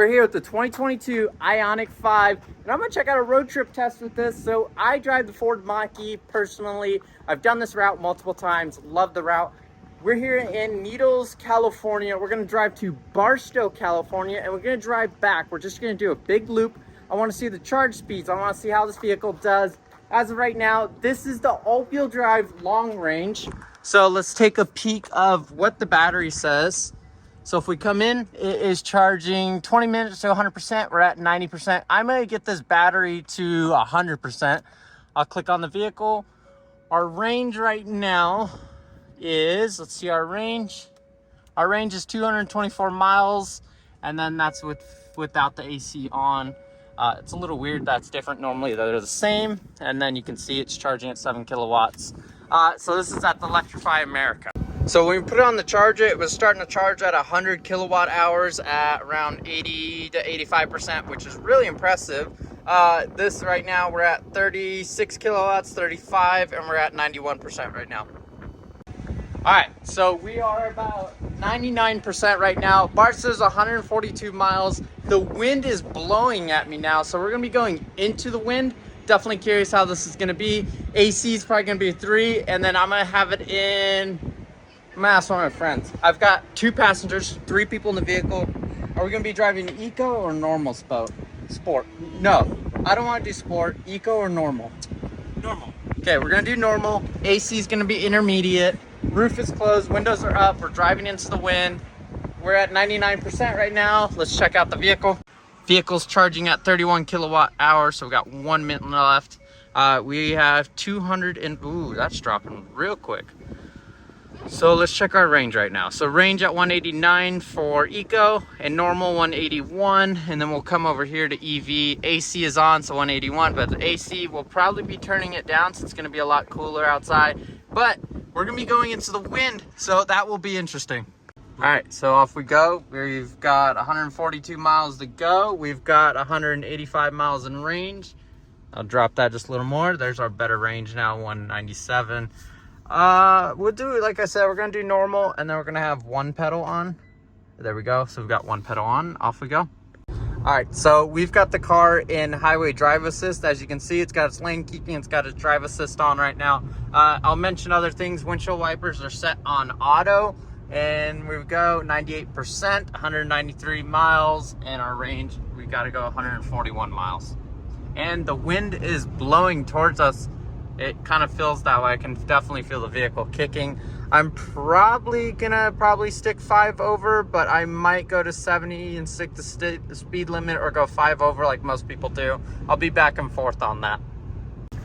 We're here with the 2022 IONIQ 5, and I'm going to check out a road trip test with this. So I drive the Ford Mach-E personally. I've done this route multiple times, love the route. We're here in Needles, California. We're going to drive to Barstow, California, and we're going to drive back. We're just going to do a big loop. I want to see the charge speeds. I want to see how this vehicle does. As of right now, this is the all-wheel drive long range. So let's take a peek of what the battery says. So if we come in, it is charging 20 minutes to 100%. We're at 90%. I'm going to get this battery to 100%. I'll click on the vehicle. Our range right now is, let's see our range. Our range is 224 miles, and then that's without the AC on. It's a little weird. That's different. Normally they're the same. And then you can see it's charging at 7 kilowatts. So this is at the Electrify America. So when we put it on the charger, it was starting to charge at 100 kilowatt hours at around 80 to 85%, which is really impressive. This right now, we're at 36 kilowatts, 35, and we're at 91% right now. All right, so we are about 99% right now. Barstow's 142 miles. The wind is blowing at me now, so we're gonna be going into the wind. Definitely curious how this is gonna be. AC is probably gonna be a 3, and then I'm gonna have it in, I'm gonna ask one of my friends. I've got 2 passengers, 3 people in the vehicle. Are we gonna be driving eco or normal sport? No, I don't wanna do sport. Eco or normal? Normal. Okay, we're gonna do normal. AC is gonna be intermediate. Roof is closed, windows are up. We're driving into the wind. We're at 99% right now. Let's check out the vehicle. Vehicle's charging at 31 kilowatt hours, so we got 1 minute left. We have 200 and, ooh, that's dropping real quick. So let's check our range right now. So range at 189 for eco and normal 181, and then we'll come over here to EV. AC is on, so 181, but the AC will probably be turning it down since it's gonna be a lot cooler outside. But we're gonna be going into the wind, so that will be interesting. All right, so off we go. We've got 142 miles to go. We've got 185 miles in range. I'll drop that just a little more. There's our better range now, 197. We'll do, like I said, we're gonna do normal, and then we're gonna have 1 pedal on. There we go. So we've got 1 pedal on. Off we go. All right, so we've got the car in highway drive assist. As you can see, it's got its lane keeping, it's got its drive assist on right now. I'll mention other things. Windshield wipers are set on auto, and we go 98%, 193 miles, and our range, we got to go 141 miles. And the wind is blowing towards us. It kind of feels that way. I can definitely feel the vehicle kicking. I'm probably gonna stick 5 over, but I might go to 70 and stick the speed limit, or go 5 over like most people do. I'll be back and forth on that.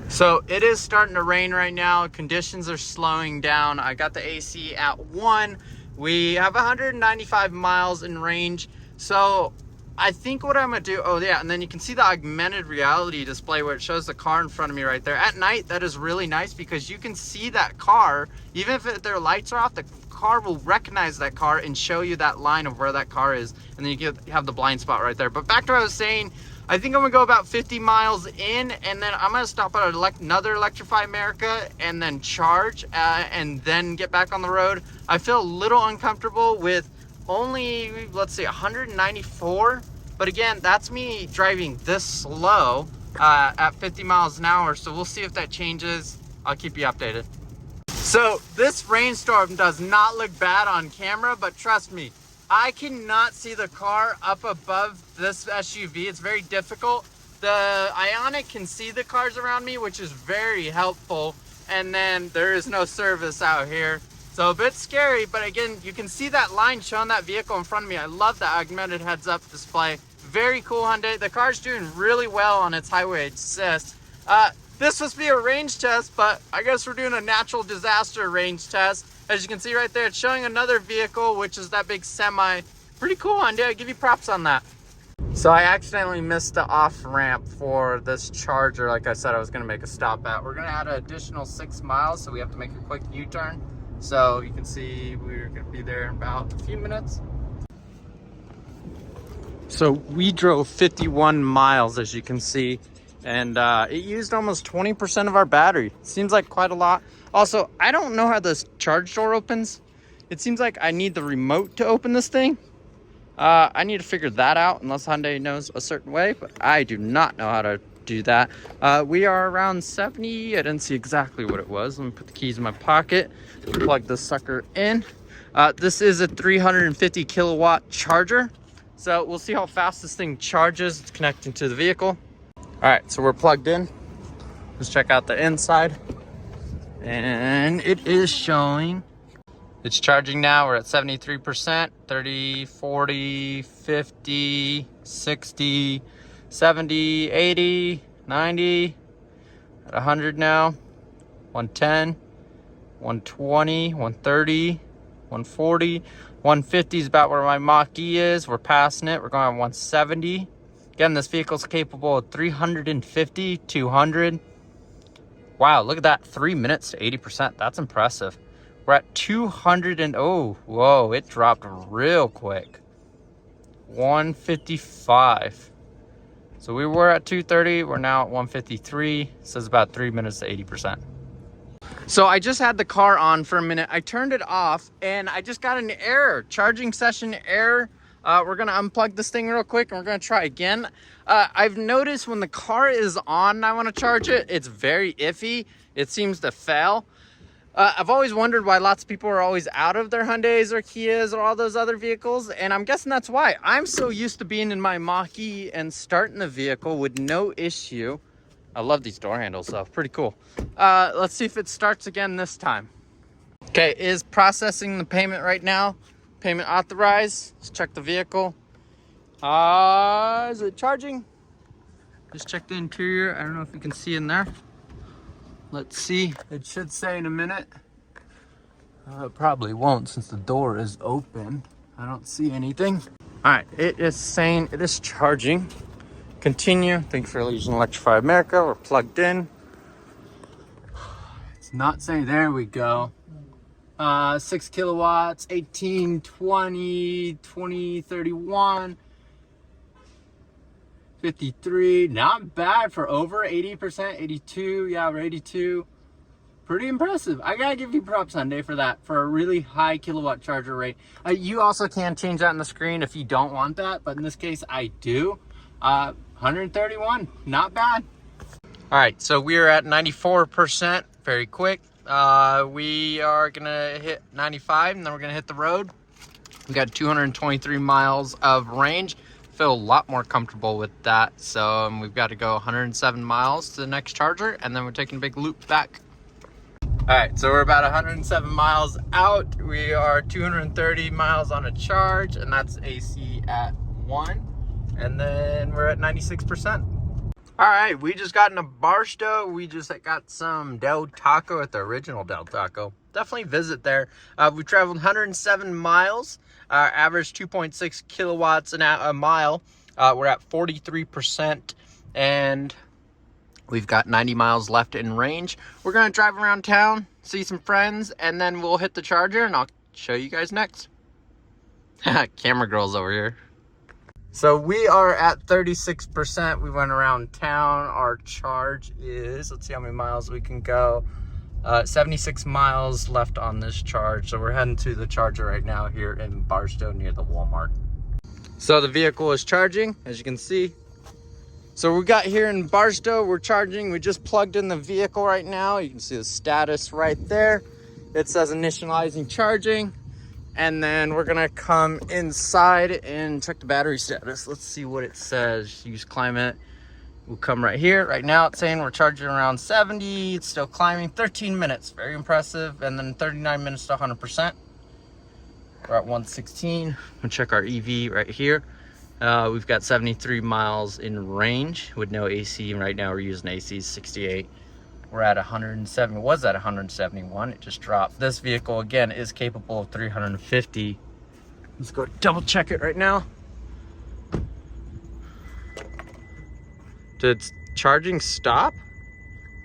So it is starting to rain right now. Conditions are slowing down. I got the AC at 1. We have 195 miles in range. So I think what I'm gonna do, oh yeah, and then you can see the augmented reality display where it shows the car in front of me right there. At night, that is really nice because you can see that car. Even if their lights are off, the car will recognize that car and show you that line of where that car is. And then you have the blind spot right there. But back to what I was saying, I think I'm gonna go about 50 miles in, and then I'm gonna stop at another Electrify America and then charge, and then get back on the road. I feel a little uncomfortable with only, let's see, 194, but again, that's me driving this slow at 50 miles an hour, so we'll see if that changes. I'll keep you updated. So this rainstorm does not look bad on camera, but trust me, I cannot see the car up above this SUV. It's very difficult. The IONIQ can see the cars around me, which is very helpful, and then there is no service out here. So a bit scary, but again, you can see that line showing that vehicle in front of me. I love the augmented heads-up display. Very cool Hyundai. The car's doing really well on its highway assist. This must be a range test, but I guess we're doing a natural disaster range test. As you can see right there, it's showing another vehicle, which is that big semi. Pretty cool Hyundai. I give you props on that. So I accidentally missed the off-ramp for this charger. Like I said, I was gonna make a stop at. We're gonna add an additional 6 miles, so we have to make a quick U-turn. So you can see we're gonna be there in about a few minutes. So we drove 51 miles, as you can see, and it used almost 20% of our battery. Seems like quite a lot. Also, I don't know how this charge door opens. It seems like I need the remote to open this thing. I need to figure that out unless Hyundai knows a certain way, but I do not know how to do that. We are around 70. I didn't see exactly what it was. Let me put the keys in my pocket, plug this sucker in. This is a 350 kilowatt charger. So we'll see how fast this thing charges. It's connecting to the vehicle. All right, so we're plugged in. Let's check out the inside. And it is showing. It's charging now. We're at 73%, 30, 40, 50, 60, 70, 80, 90, at 100 now, 110, 120, 130, 140, 150 is about where my Mach-E is. We're passing it. We're going on 170. Again, this vehicle is capable of 350, 200. Wow, look at that, 3 minutes to 80%. That's impressive. We're at 200 and, oh, whoa, it dropped real quick. 155. So we were at 230, we're now at 153. So it's about 3 minutes to 80%. So I just had the car on for a minute. I turned it off and I just got an error, charging session error. We're gonna unplug this thing real quick and we're gonna try again. I've noticed when the car is on and I wanna charge it, it's very iffy. It seems to fail. I've always wondered why lots of people are always out of their Hyundais or Kias or all those other vehicles, and I'm guessing that's why. I'm so used to being in my Mach-E and starting the vehicle with no issue. I love these door handles though, pretty cool. Let's see if it starts again this time. Okay, it is processing the payment right now. Payment authorized. Let's check the vehicle. Is it charging? Just check the interior. I don't know if you can see in there. Let's see. It should say in a minute. It probably won't since the door is open. I don't see anything. All right, it is saying it is charging. Continue. Thank you for using Electrify America. We're plugged in. It's not saying, there we go. 6 kilowatts, 18, 20, 20, 31, 53. Not bad for over 80%, 82. Yeah, we're 82. Pretty impressive. I gotta give you props, Hyundai, for that, for a really high kilowatt charger rate. You also can change that on the screen if you don't want that, but in this case, I do. 131, not bad. All right, so we are at 94%, very quick. We are gonna hit 95 and then we're gonna hit the road. We got 223 miles of range. Feel a lot more comfortable with that. So we've got to go 107 miles to the next charger and then we're taking a big loop back. All right, so we're about 107 miles out. We are 230 miles on a charge and that's AC at 1. And then we're at 96%. All right, we just got in a Barstow. We just got some Del Taco at the original Del Taco. Definitely visit there. We traveled 107 miles, average 2.6 kilowatts a mile. We're at 43%, and we've got 90 miles left in range. We're gonna drive around town, see some friends, and then we'll hit the charger, and I'll show you guys next. Camera girl's over here. So we are at 36%. We went around town. Our charge is, let's see how many miles we can go. 76 miles left on this charge. So we're heading to the charger right now here in Barstow near the Walmart. So the vehicle is charging, as you can see. So we got here in Barstow, we're charging. We just plugged in the vehicle right now. You can see the status right there. It says initializing charging. And then we're gonna come inside and check the battery status. Let's see what it says. Use climate. We'll come right here. Right now it's saying we're charging around 70. It's still climbing. 13 minutes, very impressive. And then 39 minutes to 100%. We're at 116. We'll check our EV right here. We've got 73 miles in range with no AC. And right now we're using AC 68. We're at 107, was at 171, it just dropped. This vehicle, again, is capable of 350. Let's go double check it right now. Did charging stop?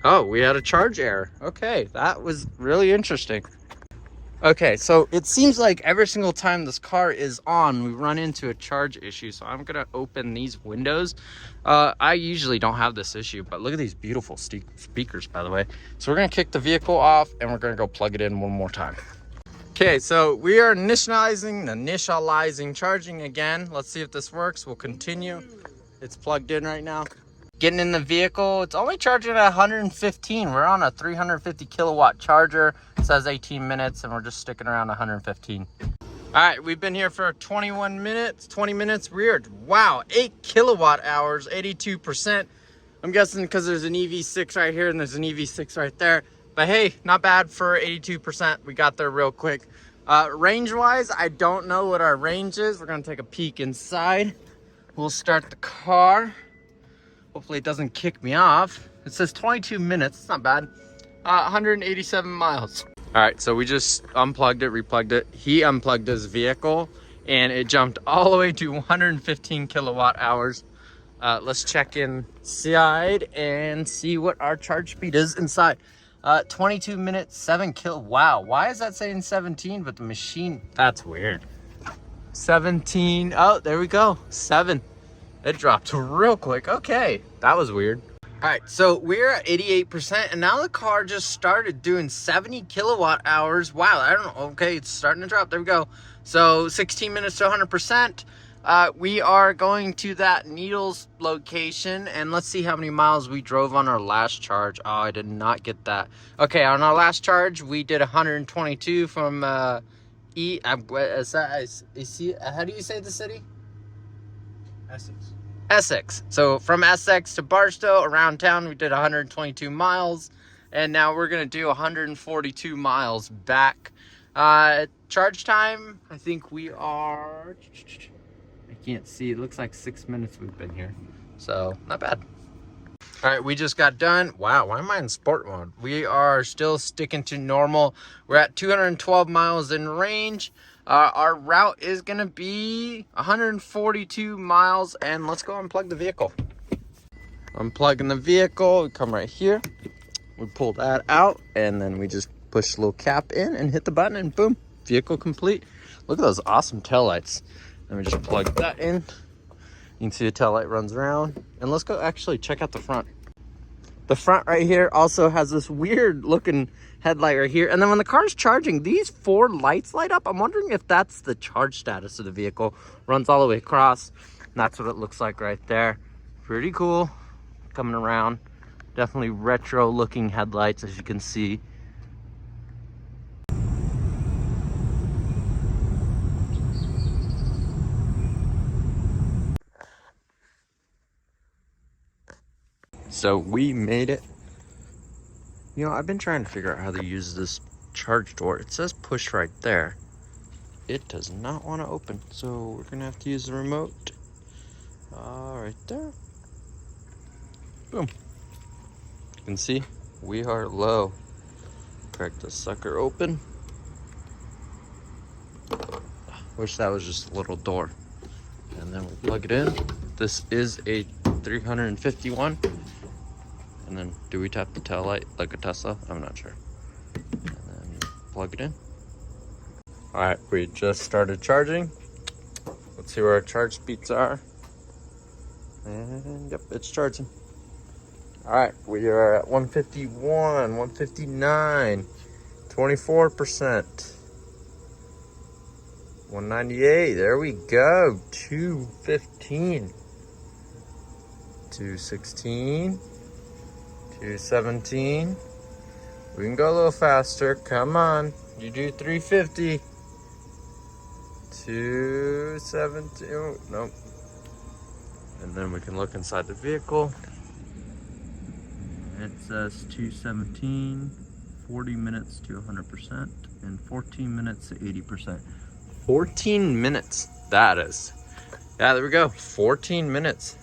Oh, we had a charge error. Okay, that was really interesting. Okay, so it seems like every single time this car is on, we run into a charge issue. So I'm gonna open these windows. I usually don't have this issue, but look at these beautiful speakers, by the way. So we're gonna kick the vehicle off and we're gonna go plug it in one more time. Okay, so we are initializing charging again. Let's see if this works. We'll continue. It's plugged in right now. Getting in the vehicle, it's only charging at 115. We're on a 350 kilowatt charger. It says 18 minutes and we're just sticking around 115. All right, we've been here for 21 minutes, 20 minutes. We're, wow, 8 kilowatt hours, 82%. I'm guessing because there's an EV6 right here and there's an EV6 right there. But hey, not bad for 82%. We got there real quick. Range-wise, I don't know what our range is. We're gonna take a peek inside. We'll start the car. Hopefully it doesn't kick me off. It says 22 minutes, it's not bad. 187 miles. All right, so we just unplugged it, replugged it. He unplugged his vehicle and it jumped all the way to 115 kilowatt hours. Let's check inside and see what our charge speed is inside. 22 minutes, 7 kil. Wow, why is that saying 17? But the machine, that's weird. 17, oh, there we go, 7. It dropped real quick. Okay, that was weird. All right, so we're at 88%, and now the car just started doing 70 kilowatt hours. Wow, I don't know. Okay, it's starting to drop. There we go. So 16 minutes to 100%. We are going to that Needles location, and let's see how many miles we drove on our last charge. Oh, I did not get that. Okay, on our last charge, we did 122 from how do you say the city? Essex. So from Essex to Barstow, around town, we did 122 miles. And now we're going to do 142 miles back. Charge time, I think we are... I can't see. It looks like 6 minutes we've been here. So, not bad. All right, we just got done. Wow, why am I in sport mode? We are still sticking to normal. We're at 212 miles in range. Our route is gonna be 142 miles, and let's go unplug the vehicle. Unplugging the vehicle, we come right here. We pull that out, and then we just push the little cap in and hit the button, and boom, vehicle complete. Look at those awesome taillights. Let me just plug that in. You can see the taillight runs around. And let's go actually check out the front. The front right here also has this weird looking headlight right here. And then when the car's charging, these 4 lights light up. I'm wondering if that's the charge status of the vehicle. Runs all the way across. And that's what it looks like right there. Pretty cool. Coming around. Definitely retro looking headlights, as you can see. So we made it. You know, I've been trying to figure out how to use this charge door. It says push right there. It does not want to open, so we're gonna have to use the remote. Right there. Boom. You can see we are low. Crack this sucker open. Wish that was just a little door. And then we plug it in. This is a 351. And then do we tap the tail light like a Tesla? I'm not sure. And then plug it in. All right, we just started charging. Let's see where our charge speeds are. And yep, it's charging. All right, we are at 151, 159, 24%. 198, there we go. 215. 216. 217. We can go a little faster. Come on. You do 350. 217. Oh, nope. And then we can look inside the vehicle. It says 217, 40 minutes to 100%, and 14 minutes to 80%. 14 minutes. That is. Yeah, there we go. 14 minutes.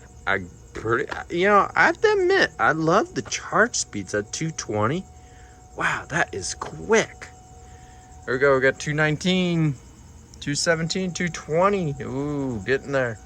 You know, I have to admit, I love the charge speeds at 220. Wow, that is quick. There we go. We got 219, 217, 220. Ooh, getting there.